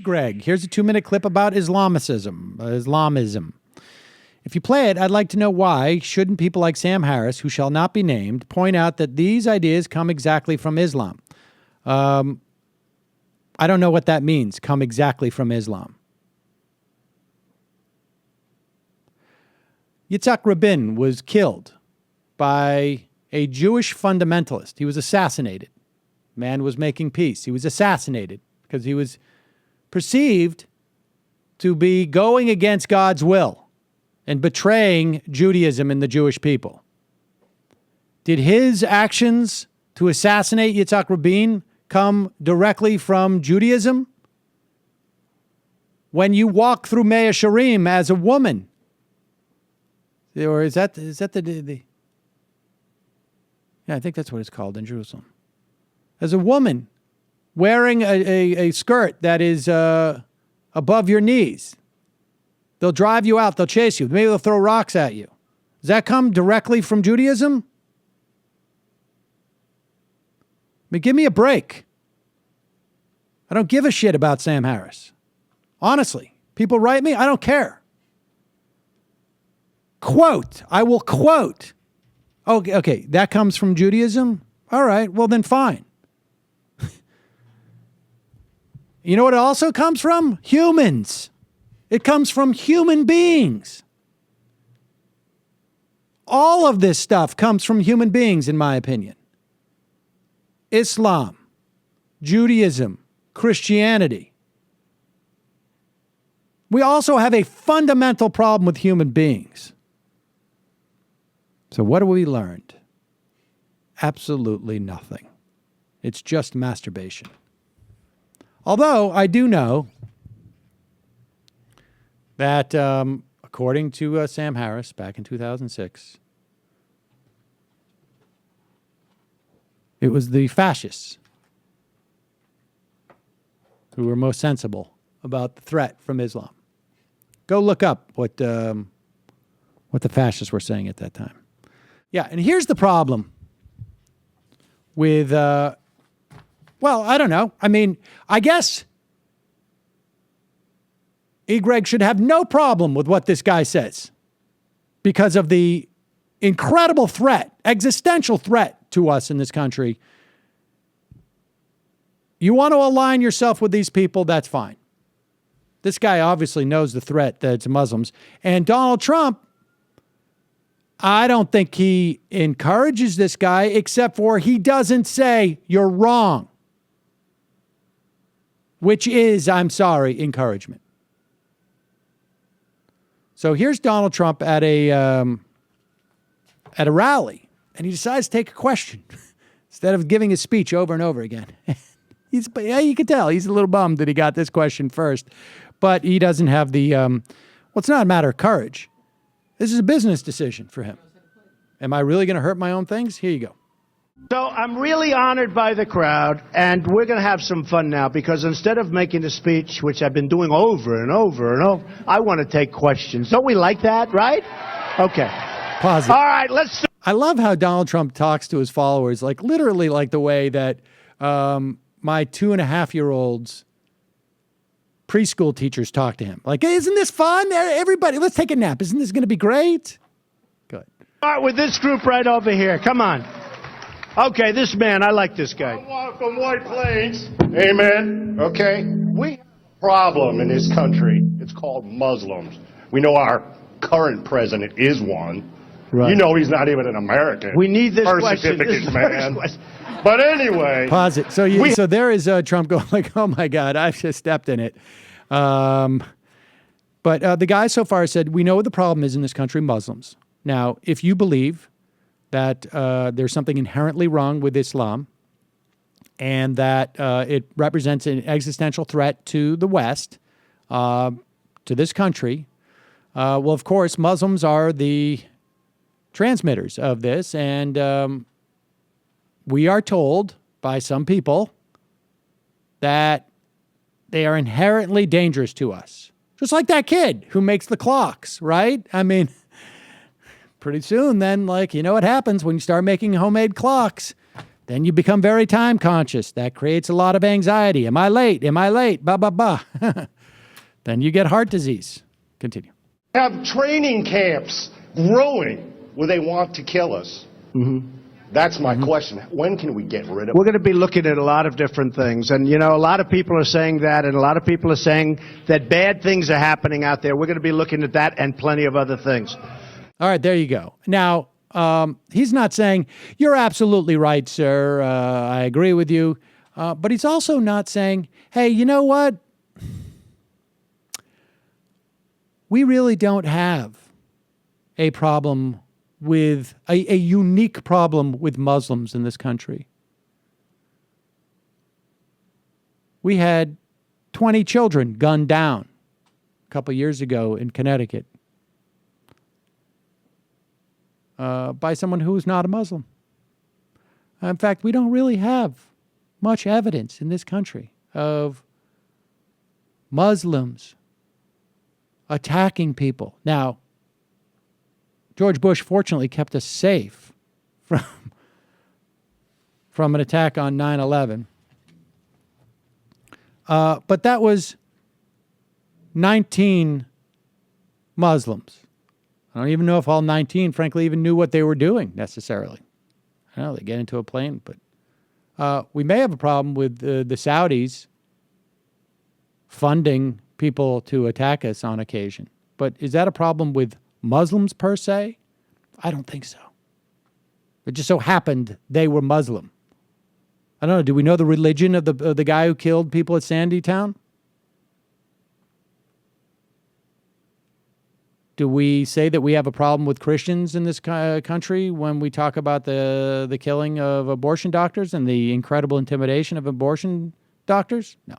Greg, here's a 2-minute clip about Islamism. If you play it, I'd like to know why shouldn't people like Sam Harris, who shall not be named, point out that these ideas come exactly from Islam. I don't know what that means, come exactly from Islam. Yitzhak Rabin was killed by a Jewish fundamentalist. He was assassinated. Man was making peace. He was assassinated because he was perceived to be going against God's will and betraying Judaism and the Jewish people. Did his actions to assassinate Yitzhak Rabin come directly from Judaism? When you walk through Mea Shearim as a woman, or is that the yeah, I think that's what it's called in Jerusalem. As a woman wearing a skirt that is above your knees, they'll drive you out. They'll chase you. Maybe they'll throw rocks at you. Does that come directly from Judaism? I mean, give me a break. I don't give a shit about Sam Harris. Honestly, people write me, I don't care. Quote, I will quote. Okay, that comes from Judaism? All right, well then fine. You know what it also comes from? Humans. It comes from human beings. All of this stuff comes from human beings, in my opinion. Islam, Judaism, Christianity. We also have a fundamental problem with human beings. So what have we learned? Absolutely nothing. It's just masturbation. Although I do know that, according to Sam Harris back in 2006, it was the fascists who were most sensible about the threat from Islam. Go look up what the fascists were saying at that time. Yeah, and here's the problem with, well, I don't know. I mean, I guess Greg should have no problem with what this guy says because of the incredible threat, existential threat to us in this country. You want to align yourself with these people, that's fine. This guy obviously knows the threat that's Muslims. And Donald Trump, I don't think he encourages this guy, except for he doesn't say you're wrong, which is, I'm sorry, encouragement. So here's Donald Trump at a rally, and he decides to take a question instead of giving his speech over and over again. You can tell he's a little bummed that he got this question first, but he doesn't have the, well, it's not a matter of courage. This is a business decision for him. Am I really going to hurt my own things? Here you go. So I'm really honored by the crowd, and we're going to have some fun now, because instead of making a speech, which I've been doing over and over and over, I want to take questions. Don't we like that, right? Okay. Pause it. All right, let's start. I love how Donald Trump talks to his followers, like literally like the way that my 2.5-year-old's preschool teachers talk to him. Like, hey, isn't this fun? Everybody, let's take a nap. Isn't this going to be great? Good. Start with this group right over here. Come on. Okay, this man, I like this guy. I'm from White Plains. Amen. Okay? We have a problem in this country. It's called Muslims. We know our current president is one. Right. You know he's not even an American. We need this birth question. certificate, This man. question. But anyway. Pause it. So there is Trump going like, oh my God, I've just stepped in it. But the guy so far said, we know what the problem is in this country, Muslims. Now, if you believe that there's something inherently wrong with Islam and that it represents an existential threat to the West, to this country, well, of course, Muslims are the transmitters of this, and we are told by some people that they are inherently dangerous to us. Just like that kid who makes the clocks, right? I mean, pretty soon then, like, you know what happens when you start making homemade clocks? Then you become very time conscious. That creates a lot of anxiety. Am I late? Am I late? Bah, bah, bah. Then you get heart disease. Continue. Have training camps growing where they want to kill us. That's my question. When can we get rid of We're going to be looking at a lot of different things. And, you know, a lot of people are saying that, and a lot of people are saying that bad things are happening out there. We're going to be looking at that and plenty of other things. All right, there you go. Now, he's not saying, you're absolutely right, sir. I agree with you. But he's also not saying, hey, you know what? We really don't have a problem with a unique problem with Muslims in this country. We had 20 children gunned down a couple years ago in Connecticut by someone who is not a Muslim. In fact, we don't really have much evidence in this country of Muslims attacking people. Now, George Bush fortunately kept us safe from an attack on 9/11. But that was 19 Muslims. I don't even know if all 19, frankly, even knew what they were doing necessarily. I don't know, they get into a plane, but we may have a problem with the Saudis funding people to attack us on occasion. But is that a problem with Muslims per se? I don't think so. It just so happened they were Muslim. I don't know. Do we know the religion of the guy who killed people at Sandytown? Do we say that we have a problem with Christians in this country when we talk about the killing of abortion doctors and the incredible intimidation of abortion doctors? No.